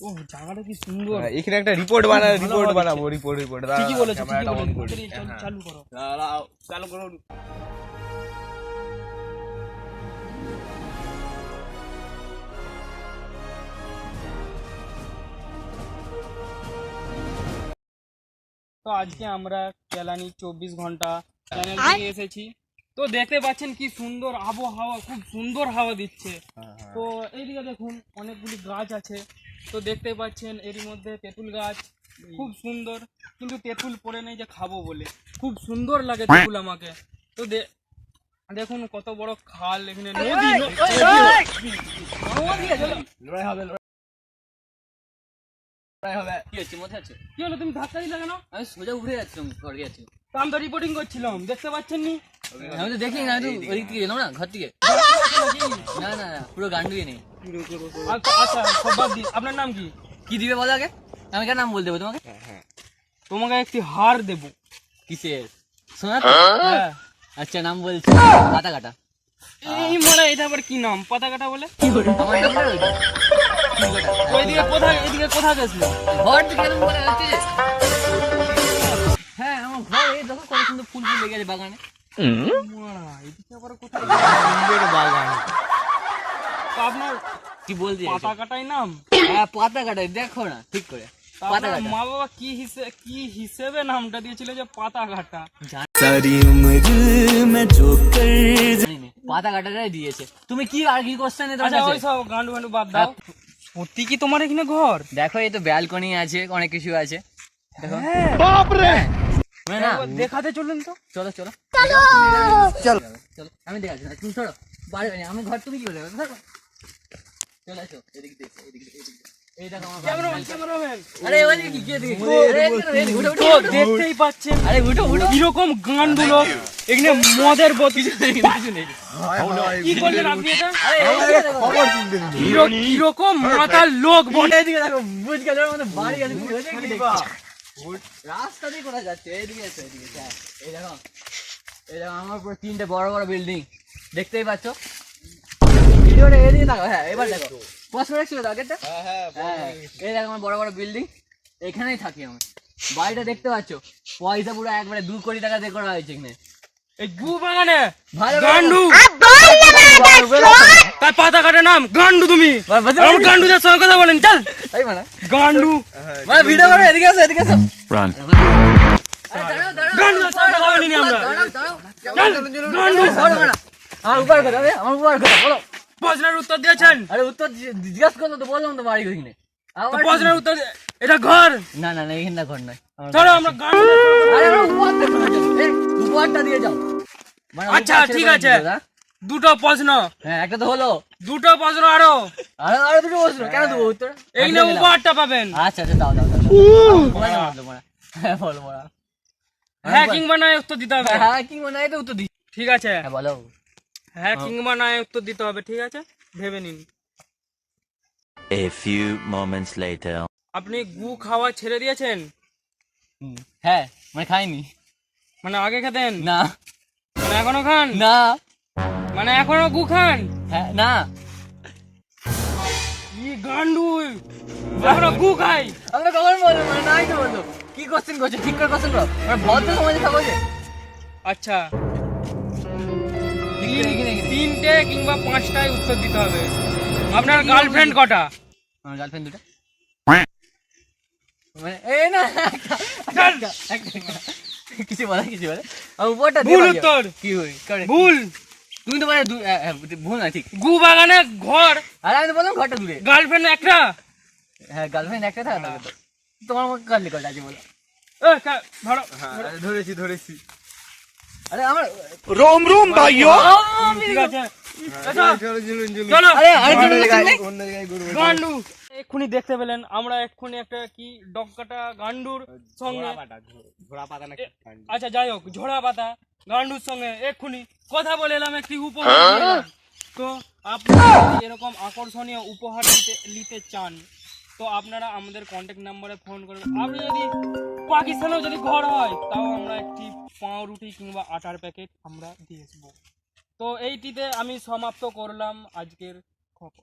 ও জায়গাটা কি সুন্দর। এখানে একটা রিপোর্ট বানাবো রিপোর্ট ঠিকই বলেছো চালু করো চালু করো। তো আজকে আমরা কেলানি 24 ঘন্টা চ্যানেল নিয়ে এসেছি। তো দেখতে পাচ্ছেন কি সুন্দর আবহাওয়া, খুব সুন্দর হাওয়া দিচ্ছে। তো এইদিকে দেখুন অনেকগুলি গাছ আছে। তো দেখতে পাচ্ছেন এরই মধ্যে তেঁতুল গাছ খুব সুন্দর, কিন্তু তেঁতুল পড়ে নেই যে খাবো বলে। খুব সুন্দর লাগে তেঁতুল আমাকে। তো দেখুন কত বড় খাল, এখানে নদী। কি হলো, তুমি ধাক্কা দিলে কেন? আমি সোজা উঠে যাচ্ছিলাম ঘর গেছি। আমি তো রিপোর্টিং করছিলাম, দেখতে পাচ্ছেন নি? আমি তো দেখি না, আমি তো ওই দিক থেকে এলাম না ঘর থেকে। না না না, পুরো গান্ডুয়ে নেই। আচ্ছা সব বাদ দিন, আপনার নাম কি? কি দিবে বলো আগে, আমি কেন নাম বল দেবো তোমাকে? তোমাকে একটি হার দেবো। কিসের? শোনা? হ্যাঁ। আচ্ছা নাম বলছি পাতা কাটা। এই মানে এটা আবার কি নাম, পাতা কাটা বলে? আমার নাম ওইদিকে কোথায়, এদিকে কোথায় গেছিল? ঘর থেকে এরকম বলে যাচ্ছে। হ্যাঁ আমার ঘর, এই দেখো কত সুন্দর ফুল ফুল লেগে আছে বাগানে। এদিকে আবার কোথায়? বাগান। তো আপনার কি বলছি পাতা কাটাই নাম? হ্যাঁ পাতা কাটাই, দেখো না ঠিক করে পাতা কাটা। মা বাবা কি হিসেবে নামটা দিয়েছিল যে পাতা কাটা? পাতা কাটাটাই দিয়েছে। তুমি কি আর কি কোশ্চেন? আচ্ছা ওই সব গান্ডু গান্ডু বাদ দাও। সত্যি কি তোমার এখানে ঘর? দেখো এই তো ব্যালকনি আছে, অনেক কিছু আছে দেখো। বাপ রে, না দেখাতে চলুন তো। চলো চলো চলো চলো, আমি দেখাচ্ছি না, তুমি চলো বাড়ি বাড়ি আমি ঘর, তুমি কি বলে চলে আসো এদিক দিয়ে এদিক দিয়ে এদিক দিয়ে। এই দেখো আমার ক্যামেরাম্যান। আরে ওই কি কি এদিকে উঠো তো দেখতেই পাচ্ছেন আরে উঠো উঠো কিরকম গান্ডু লোক এখানে মদের বোতল। কি করলেন আপনি এটা? খবর তুলতে দিন। কিরকম মাতাল লোক বটে। এদিকে দেখো বুঝ গেল আমাদের বাড়ি আছে, তুমি ওইদিকে কি দেখছো? রাস্তা দিয়ে কোথায় যাচ্ছে? এদিকে এসো এদিকে। হ্যাঁ এই দেখো, এই দেখো আমার পুরো 3টে বড় বড় বিল্ডিং দেখতেই পাচ্ছ। ভিডিওটা এদিকে দেখো। হ্যাঁ এবার দেখো পজ করে রাখছো তো আগেরটা। হ্যাঁ এই দেখো আমার বড় বড় বিল্ডিং, এখানেই থাকি আমি। বাড়িটা দেখতে পাচ্ছ, পয়সা পুরো একবারে 2 কোটি টাকা দিয়ে করা হয়েছে এখানে। এই গু বাগানে ভালো গান্ডু তার পাতা কাটা নাম গান্ডু। তুমি আমার গান্ডুদের সঙ্গে কথা বলেন, চল এই মানে গান্ডু মানে ভিডিও করে এদিকে আসো এদিকে আসো। রান। গান্ডুদের সঙ্গে কথা বলিনি আমরা। চল গান্ডু। আমার উপর কথা হবে, আমার উপর কথা বলো। প্রশ্নের উত্তর দিয়েছেন? আরে উত্তর জিজ্ঞাসা করলো তো, বললাম তো বাড়ি ওইখানে। তো প্রশ্নের উত্তর এটা ঘর? না না না এখানে ঘর নয়। চলো আমরা গান্ডু। আরে উপহারটা দিয়ে যাও। মানে আচ্ছা উপহার ঠিক ছেড়ে আছে, দিয়ে দাও। দুটো প্রশ্ন। হ্যাঁ একটা তো হলো, দুটো প্রশ্ন আরো। আরে আরে দুটো বসলো কেন দেবো উত্তর? এই নিয়ে উপহারটা পাবেন। আচ্ছা আচ্ছা দাও দাও দাও। হ্যাঁ বলো বলো। হ্যাঁ কিংবা নয় উত্তর দিতে হবে। হ্যাঁ কি মনে হয় তো উত্তর দিই। ঠিক আছে, হ্যাঁ বলো। হ্যাঁ কিংবা নয় উত্তর দিতে হবে, ঠিক আছে ভেবে নিন। A few moments later. আপনি গু খাওয়া ছেড়ে দিয়েছেন? হ্যাঁ মানে খাইনি। মানে আগে খেতেন? না মানে এখনো খান? না। মানে এখনো গু খান? হ্যাঁ না। কি গান্ডু এখনো গু খাই? আমরা কখন বলবো মানে নাই তো বলতো। কি কোশ্চেন করছো, ঠিক করে কোশ্চেন করো। মানে ভদ্র সমাজে থাকো যে। আচ্ছা 3টে কিংবা 5টায় উত্তর দিতে হবে। আপনার গার্লফ্রেন্ড কটা? আমার গার্লফ্রেন্ড দুটো। মানে এই না কিছু বলে আমি উপরটা ভুল উত্তর। কি হই করে ভুল। তুমি তো মানে ভুল না ঠিক। গু বাগানে ঘর, আরে আমি তো বললাম ঘরটা দূরে। গার্লফ্রেন্ড একটা। হ্যাঁ গার্লফ্রেন্ড একটা থাকে না তো। তোমার মুখে কাটলি কটা আছে বলো? ধরো। ধরেছি। আরে আমার रोम रोम भाइयों। ঠিক আছে চলো। আরে আরে গান্ডু এক্ষুনি দেখতে পেলেন, আমরা এক্ষুনি একটা কি ডগ কাটা গান্ডুর সঙ্গে, ঘোড়া পাতা নাকি? আচ্ছা যাই হোক ঝোড়া পাতা গান্ডুর সঙ্গে এক্ষুনি কথা বলে এলাম, একটি উপহার দিলাম। তো আপনারা যদি এরকম আকর্ষণীয় উপহার নিতে চান তো আপনারা আমাদের কন্ট্যাক্ট নাম্বারে ফোন করবেন। আপনি যদি পাকিস্তানেও যদি ঘর হয় তাও আমরা একটি পাউরুটি কিংবা আটার প্যাকেট আমরা দিয়ে আসবো। তো এইটিতে আমি সমাপ্ত করলাম আজকের খবর।